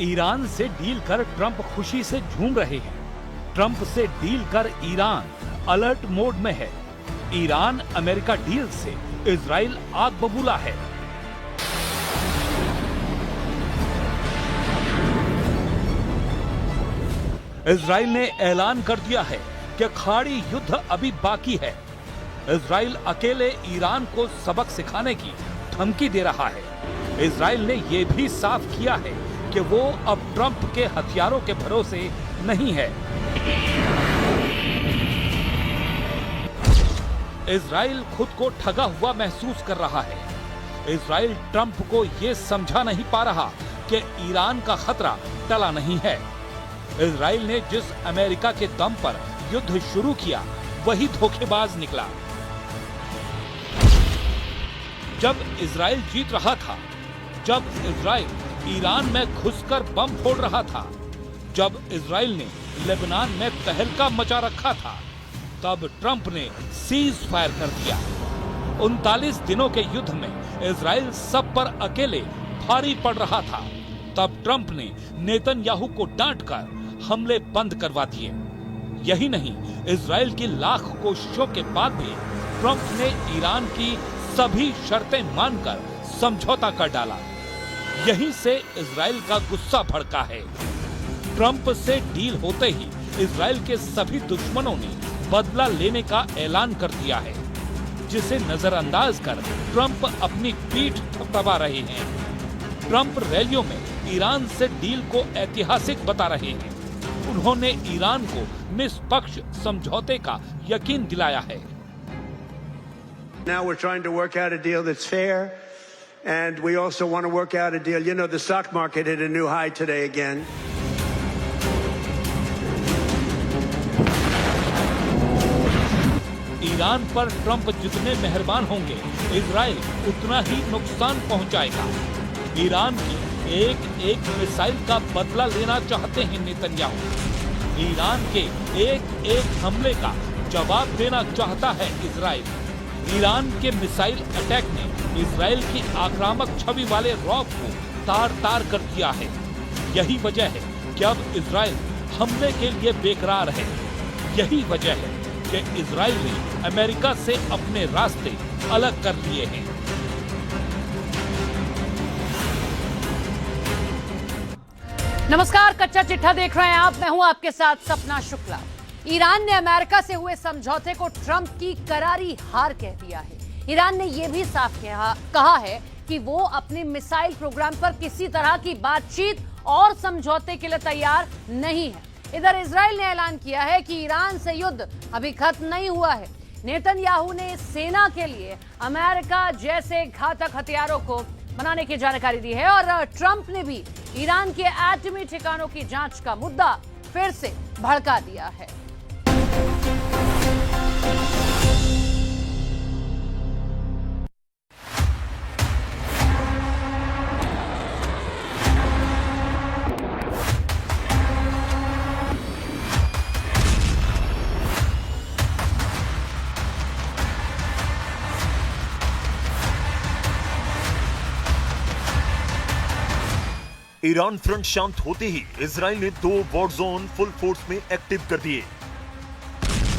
Iran से deal कर Trump खुशी से झूम रहे हैं। ट्रंप से डील कर ईरान अलर्ट मोड में है। ईरान अमेरिका डील से इजराइल आग बबूला है। इजराइल ने ऐलान कर दिया है कि खाड़ी युद्ध अभी बाकी है। इजराइल अकेले ईरान को सबक सिखाने की धमकी दे रहा है। इजराइल ने यह भी साफ किया है कि वो अब ट्रंप के हथियारों के भरोसे नहीं है। इजराइल खुद को ठगा हुआ महसूस कर रहा है। इजराइल ट्रंप को यह समझा नहीं पा रहा कि ईरान का खतरा टला नहीं है। इजराइल ने जिस अमेरिका के दम पर युद्ध शुरू किया वही धोखेबाज निकला। जब इजराइल जीत रहा था, जब इजराइल ईरान में घुसकर बम फोड़ रहा था, जब इजराइल ने लेबनान में तहलका मचा रखा था, तब ट्रंप ने सीज फायर कर दिया। 39 दिनों के युद्ध में इजराइल सब पर अकेले भारी पड़ रहा था। तब ट्रंप ने नेतन्याहू को डांटकर हमले बंद करवा दिए। यही नहीं, इजराइल की लाख कोशिशों के बाद भी ट्रंप ने ईरान की सभी शर्तें मानकर समझौता कर डाला। यहीं से इजराइल का गुस्सा भड़का है। ट्रंप से डील होते ही इजराइल के सभी दुश्मनों ने बदला लेने का ऐलान कर दिया है, जिसे नजरअंदाज कर ट्रंप अपनी पीठ थपथपा रहे हैं। ट्रंप रैलियों में ईरान से डील को ऐतिहासिक बता रहे हैं। उन्होंने ईरान को निष्पक्ष समझौते का यकीन दिलाया है। Now we're trying to work out a deal that's fair, and we also want to work out a deal. You know, the stock market hit a new high today again. Iran पर Trump जितने मेहरबान होंगे, Israel उतना ही नुकसान पहुंचाएगा। Iran की एक missile का बदला लेना चाहते हैं नेतन्याहू। ईरान के एक हमले का जवाब देना चाहता है इजराइल। ईरान के मिसाइल अटैक ने इजराइल की आक्रामक छवि वाले रौब को तार-तार कर दिया है। यही वजह है कि अब इजराइल हमले के लिए बेकरार है। यही वजह है कि इजराइल ने अमेरिका से अपने रास्ते अलग कर लिए हैं। नमस्कार, कच्चा चिट्ठा देख रहे हैं आप। मैं हूं आपके साथ सपना शुक्ला। ईरान ने अमेरिका से हुए समझौते को ट्रंप की करारी हार कह दिया है। ईरान ने यह भी साफ कहा है कि वो अपने मिसाइल प्रोग्राम पर किसी तरह की बातचीत और समझौते के लिए तैयार नहीं है। इधर इजराइल ने ऐलान किया है कि ईरान से युद्ध अभी खत्म नहीं हुआ है। नेतन्याहू ने सेना के लिए अमेरिका जैसे घातक हथियारों को बनाने की जानकारी दी है और ट्रंप ने भी ईरान के एटमी ठिकानों की जांच का मुद्दा फिर से भड़का दिया है। ईरान फ्रंट शांत होते ही इजराइल ने 2 वॉर जोन फुल फोर्स में एक्टिव कर दिए।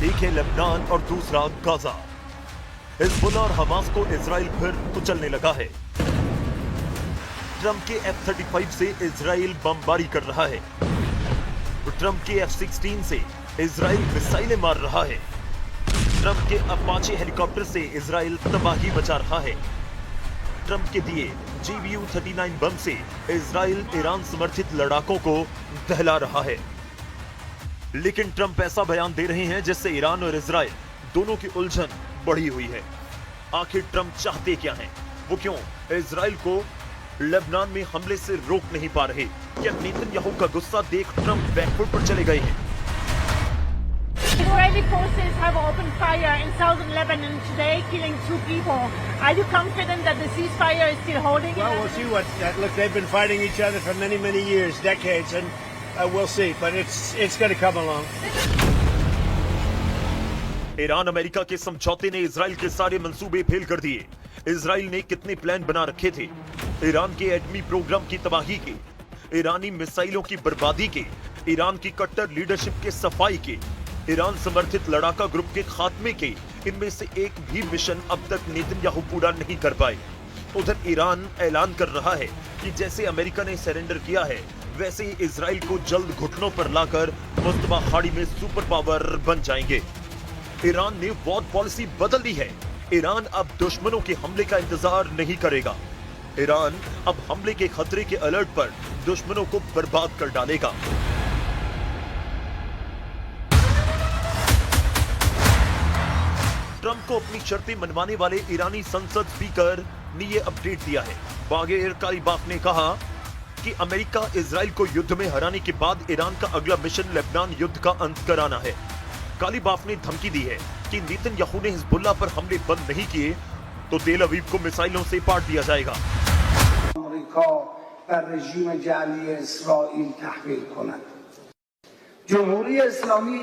एक है लेबनान और दूसरा गाजा। हिजबुल्लाह और हमास को इजराइल फिर कुचलने लगा है। ट्रंप के F-35 से इजराइल बमबारी कर रहा है। ट्रंप के F-16 से इजराइल मिसाइलें मार रहा है। ट्रंप के अपाचे हेलीकॉप्टर से इजराइल तबाही मचा रहा है। ट्रंप के दिए GBU-39 बम से इजराइल ईरान समर्थित लड़ाकों को दहला रहा है। लेकिन ट्रंप ऐसा बयान दे रहे हैं जिससे ईरान और इजराइल दोनों की उलझन बढ़ी हुई है। आखिर ट्रंप चाहते क्या हैं? वो क्यों इजराइल को लेबनान में हमले से रोक नहीं पा रहे? क्या नेतन्याहू का गुस्सा देख ट्रंप बैकफुट पर चले गए हैं? Israeli forces have opened fire in southern Lebanon today, killing 2 people. Are you confident that the ceasefire is still holding? Well, we'll see what that. Look, they've been fighting each other for many, many years, decades, and we'll see. But it's going to come along. Iran America के समझौते ने Israel के सारे मंसूबे fail कर दिए। Israel ने कितने प्लान बना रखे थे ईरान के एटमी प्रोग्राम की तबाही के, ईरानी मिसाइलों की बर्बादी के, ईरान की कट्टर लीडरशिप के सफाई के, ईरान समर्थित लड़ाका ग्रुप के खात्मे के, इनमें से एक भी मिशन अब तक नेतन्याहू पूरा नहीं कर पाए। उधर ईरान ऐलान कर रहा है कि जैसे अमेरिका ने सरेंडर किया है, वैसे ही इजराइल को जल्द घुटनों पर लाकर मुस्तफा खाड़ी में सुपर पावर बन जाएंगे। ईरान ने वॉर पॉलिसी बदल दी है। ईरान अब दुश्मनों के हमले का इंतजार नहीं करेगा। ईरान अब हमले के खतरे के अलर्ट पर दुश्मनों को बर्बाद कर डालेगा। ट्रंप को अपनी शर्तें मनवाने वाले ईरानी संसद स्पीकर ने यह अपडेट दिया है। बागेर कालीबाफ ने कहा कि अमेरिका इजराइल को युद्ध में हराने के बाद ईरान का अगला मिशन लेबनान युद्ध का अंत कराना है। कालीबाफ ने धमकी दी है कि नेतन्याहू ने हिजबुल्लाह पर हमले बंद नहीं किए तो तेल अवीव को मिसाइलों से पाट दिया जाएगा। अमेरिका पर रजीम जाली इस्राइल तहवील कनद। जमहूरी इस्लामी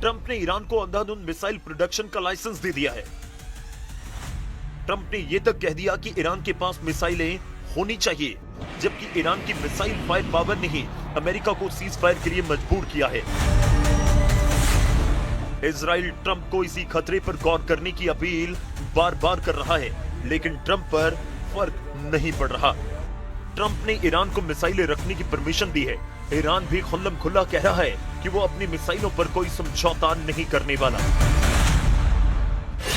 ट्रंप ने ईरान को अंधाधुंध मिसाइल प्रोडक्शन का लाइसेंस दे दिया है। ट्रंप ने यह तक कह दिया कि ईरान के पास मिसाइलें होनी चाहिए, जबकि ईरान की मिसाइल फायर पावर ने ही अमेरिका को सीज फायर के लिए मजबूर किया है। इजराइल ट्रंप को इसी खतरे पर गौर करने की अपील बार-बार कर रहा है, लेकिन ट्रंप पर फर्क नहीं पड़ रहा। ट्रंप ने ईरान को मिसाइलें रखने की परमिशन दी है। ईरान भी खुल्लम खुल्ला कह रहा है कि वो अपनी मिसाइलों पर कोई समझौता नहीं करने वाला।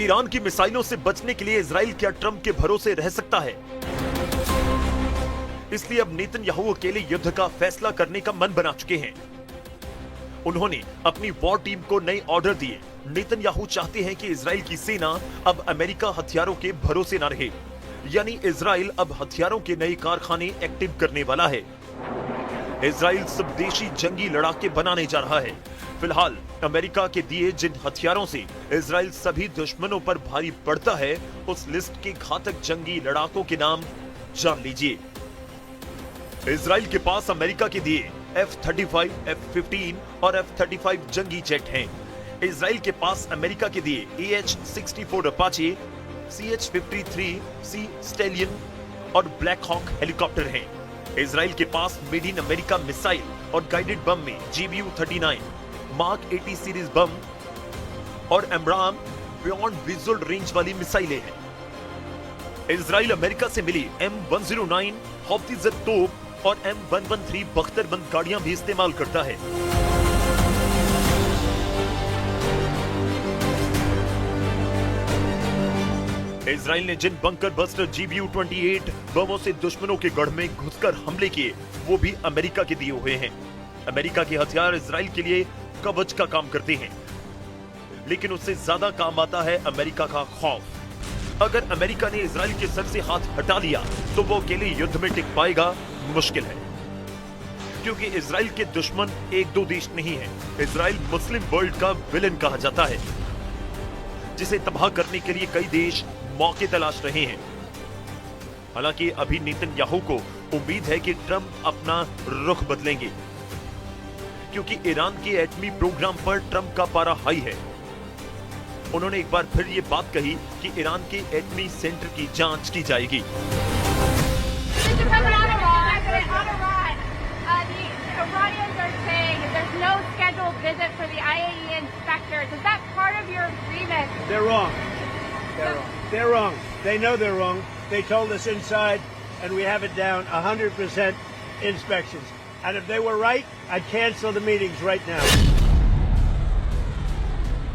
ईरान की मिसाइलों से बचने के लिए इजराइल क्या ट्रंप के भरोसे रह सकता है? इसलिए अब नेतन्याहू अकेले युद्ध का फैसला करने का मन बना चुके हैं। उन्होंने अपनी वॉर टीम को नए ऑर्डर दिए। नेतन्याहू चाहते हैं कि इजराइल की सेना अब अमेरिका हथियारों के भरोसे न रहे, यानी इजराइल अब हथियारों के नए कारखाने एक्टिव करने वाला है। इजराइल स्वदेशी जंगी लड़ाके बनाने जा रहा है। फिलहाल अमेरिका के दिए जिन हथियारों से इजराइल सभी दुश्मनों पर भारी पड़ता है, उस लिस्ट के घातक जंगी लड़ाकों के नाम जान लीजिए। इजराइल के पास अमेरिका के दिए F-35, F-15 और F-35 जंगी जेट हैं। इजराइल के पास अमेरिका के दिए AH-64 अपाचे, CH-53C स्टेलियन और ब्लैक हॉक हेलीकॉप्टर हैं। इजराइल के पास मेड इन अमेरिका मिसाइल और गाइडेड बम में GBU-39, मार्क 80 सीरीज बम और एमराम बियॉन्ड विजुअल रेंज वाली मिसाइलें हैं। इजराइल अमेरिका से मिली M109 हॉप्टिजर तोप और M113 बख्तरबंद गाड़ियां भी इस्तेमाल करता है। इजराइल ने जिन बंकर बस्टर GBU-28 बमों से दुश्मनों के गढ़ में घुसकर हमले किए, वो भी अमेरिका के दिए हुए हैं। अमेरिका के हथियार इजराइल के लिए कवच का काम करते हैं, लेकिन उससे ज्यादा काम आता है अमेरिका का खौफ। अगर अमेरिका ने इजराइल के सर से हाथ हटा लिया तो वो अकेले युद्ध में टिक पाएगा मुश्किल है, क्योंकि इजराइल के दुश्मन एक दो देश नहीं है। इजराइल मुस्लिम वर्ल्ड का विलेन कहा जाता है, जिसे तबाह करने के लिए कई देश मौके तलाश रहे हैं। हालांकि अभी नेतन्याहू को उम्मीद है कि ट्रंप अपना रुख बदलेंगे, क्योंकि ईरान के एटमी प्रोग्राम पर ट्रंप का पारा हाई है। उन्होंने एक बार फिर ये बात कही कि ईरान के एटमी सेंटर की जांच की जाएगी। Iranians are saying there's no scheduled visit for the IAEA inspectors. Is that part of your agreement? They're wrong. They're wrong. They know they're wrong. They told us inside, and we have it down, 100% inspections. And if they were right, I'd cancel the meetings right now.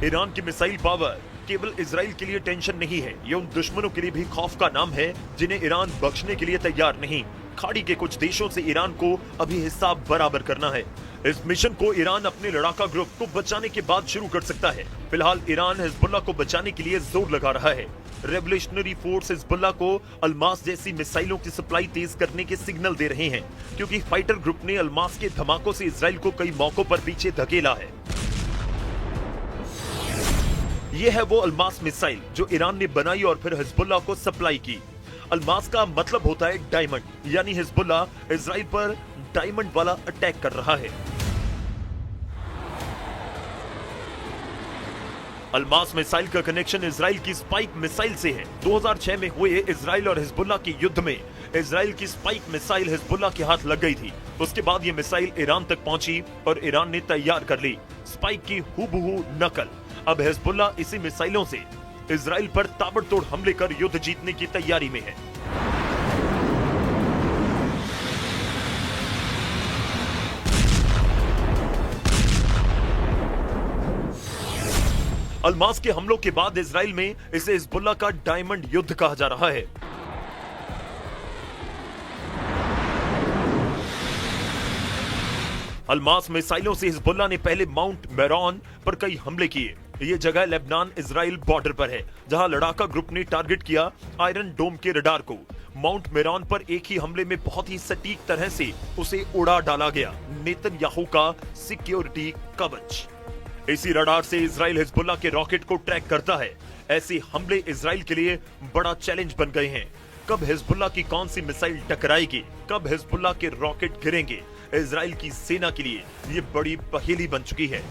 Iran की missile power केवल Israel के लिए tension नहीं है, ये उन दुश्मनों के लिए भी खौफ का नाम है जिन्हें ईरान बख्शने के लिए तैयार नहीं। खाड़ी के कुछ देशों से ईरान को अभी हिसाब बराबर करना है। इस मिशन को ईरान अपने लड़ाका ग्रुप को बचाने के बाद शुरू कर सकता है। फिलहाल ईरान हिजबुल्लाह को बचाने के लिए जोर लगा रहा है। रेवोल्यूशनरी फोर्स हिजबुल्लाह को अल्मास जैसी मिसाइलों की सप्लाई तेज करने के सिग्नल दे रहे हैं, क्योंकि फाइटर ग्रुप ने अल्मास के धमाकों से इजराइल को कई मौकों पर पीछे धकेला है। यह है वो अल्मास मिसाइल जो ईरान ने बनाई और फिर हिजबुल्लाह को सप्लाई की। अल्मास का मतलब होता है डायमंड, यानी हिजबुल्लाह इजराइल पर डायमंड वाला अटैक कर रहा है। अल्मास मिसाइल का कनेक्शन इजराइल की स्पाइक मिसाइल से है। 2006 में हुए इजराइल और हिजबुल्लाह के युद्ध में इजराइल की स्पाइक मिसाइल हिजबुल्लाह के हाथ लग गई थी। उसके बाद यह मिसाइल ईरान तक पहुंची और ईरान ने तैयार कर ली स्पाइक की हूबहू नकल। अब हिजबुल्लाह इसी मिसाइलों से इजराइल पर ताबड़तोड़ हमले कर युद्ध जीतने की तैयारी में है। अल्मास के हमलों के बाद इजराइल में इसे हिजबुल्लाह का डायमंड युद्ध कहा जा रहा है। अल्मास मिसाइलों से हिजबुल्लाह ने पहले माउंट मेरॉन पर कई हमले किए। ये जगह लेबनान इजराइल बॉर्डर पर है, जहां लड़ाका ग्रुप ने टारगेट किया आयरन डोम के रडार को। माउंट मेरॉन पर एक ही हमले में बहुत ही सटीक तरह से उसे उड़ा डाला गया, नेतन्याहू का सिक्योरिटी कवच। इसी रडार से इजराइल हिजबुल्लाह के रॉकेट को ट्रैक करता है। ऐसे हमले इजराइल के लिए बड़ा चैलेंज बन गए हैं। कब हिजबुल्लाह की कौन सी मिसाइल टकराएगी, कब हिजबुल्लाह के रॉकेट गिरेंगे, इजराइल की सेना के लिए ये बड़ी पहेली बन चुकी है।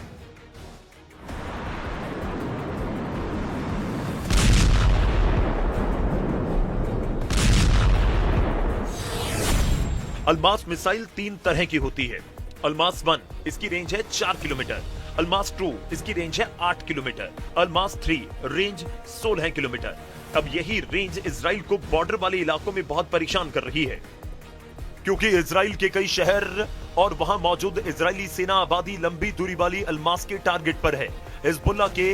अल्मास मिसाइल 3 तरह की होती है। अल्मास 1 इसकी रेंज है 4 किलोमीटर, अल्मास 2 इसकी रेंज है 8 किलोमीटर, अल्मास 3 रेंज 16 किलोमीटर। अब यही रेंज इजराइल को बॉर्डर वाले इलाकों में बहुत परेशान कर रही है, क्योंकि इजराइल के कई शहर और वहां मौजूद इजरायली सेना आबादी लंबी दूरी वाली अल्मास के टारगेट पर है। हिजबुल्लाह के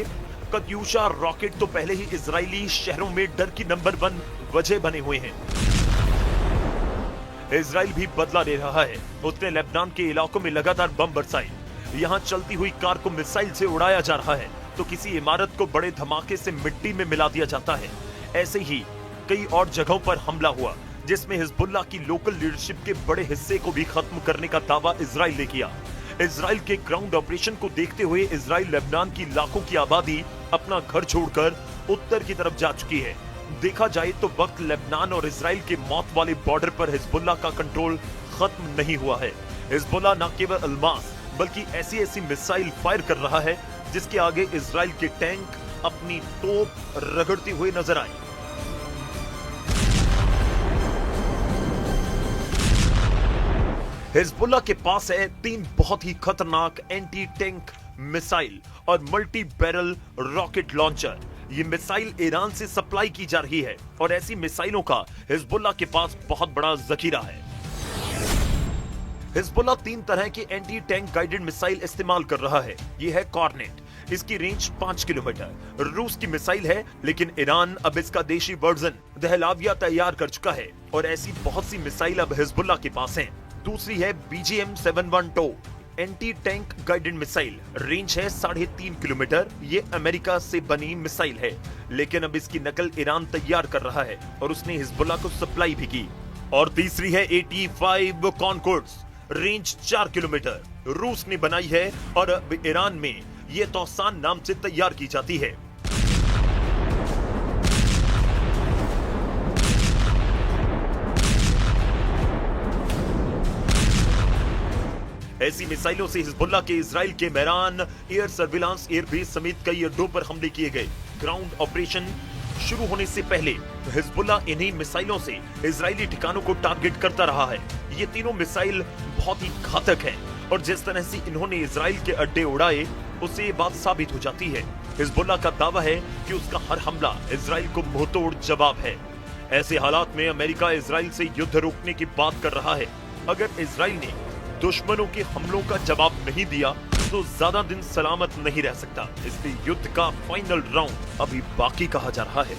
कत्यूशा रॉकेट तो पहले ही इजरायली शहरों में डर की नंबर 1 वजह बने हुए हैं। इजराइल भी बदला ले रहा है। उसने लेबनान के इलाकों में लगातार बम बरसाए। यहाँ चलती हुई कार को मिसाइल से उड़ाया जा रहा है, तो किसी इमारत को बड़े धमाके से मिट्टी में मिला दिया जाता है। ऐसे ही कई और जगहों पर हमला हुआ, जिसमें हिजबुल्लाह की लोकल लीडरशिप के बड़े हिस्से को भी खत्म करने का दावा इजराइल ने किया। इजराइल के ग्राउंड ऑपरेशन को देखते हुए इजराइल लेबनान की लाखों की आबादी अपना घर छोड़कर उत्तर की तरफ जा चुकी है। देखा जाए तो वक्त लेबनान और इजराइल के मौत वाले बॉर्डर पर हिजबुल्लाह का कंट्रोल खत्म नहीं हुआ है। हिजबुल्लाह न केवल अल्मास बल्कि ऐसी मिसाइल फायर कर रहा है जिसके आगे इजराइल के टैंक अपनी तोप रगड़ते हुए नजर आए। हिजबुल्लाह के पास है 3 बहुत ही खतरनाक एंटी टैंक मिसाइल और मल्टी बैरल रॉकेट लॉन्चर। ये मिसाइल ईरान से सप्लाई की जा रही है और ऐसी मिसाइलों का हिजबुल्लाह के पास बहुत बड़ा जखीरा है। हिजबुल्लाह 3 तरह की एंटी टैंक गाइडेड मिसाइल इस्तेमाल कर रहा है। ये है कॉर्नेट, इसकी रेंज 5 किलोमीटर। रूस की मिसाइल है, लेकिन ईरान अब इसका देशी वर्जन दहलाविया तैयार कर चुका है और ऐसी बहुत सी मिसाइल अब हिजबुल्लाह के पास हैं। दूसरी है BGM-712 anti tank guided missile, range है 3.5 किलोमीटर। ये अमेरिका से बनी मिसाइल है, लेकिन अब इसकी नकल ईरान तैयार कर रहा है और उसने हिजबुल्लाह को सप्लाई भी की। और तीसरी है 85 कॉनकोर्ड्स, रेंज 4 किलोमीटर। रूस ने बनाई है और अब ईरान में ये तौसान नाम से तैयार की जाती है। ऐसी मिसाइलों से हिजबुल्लाह के इजराइल के मेरान एयर सर्विलांस एयरबेस समेत कई अड्डों पर हमले किए गए। ग्राउंड ऑपरेशन शुरू होने से पहले हिजबुल्लाह इन्हीं मिसाइलों से इजरायली ठिकानों को टारगेट करता रहा है। ये तीनों मिसाइल बहुत ही घातक है और जिस तरह से इन्होंने इजराइल के अड्डे उड़ाए, उससे ये बात साबित हो जाती है। हिजबुल्लाह का दावा है कि उसका हर हमला इजराइल को मुंहतोड़ जवाब है। ऐसे हालात में अमेरिका इजराइल से युद्ध रोकने की बात कर रहा है। अगर इजराइल ने दुश्मनों के हमलों का जवाब नहीं दिया तो ज्यादा दिन सलामत नहीं रह सकता। इसलिए युद्ध का फाइनल राउंड अभी बाकी कहा जा रहा है।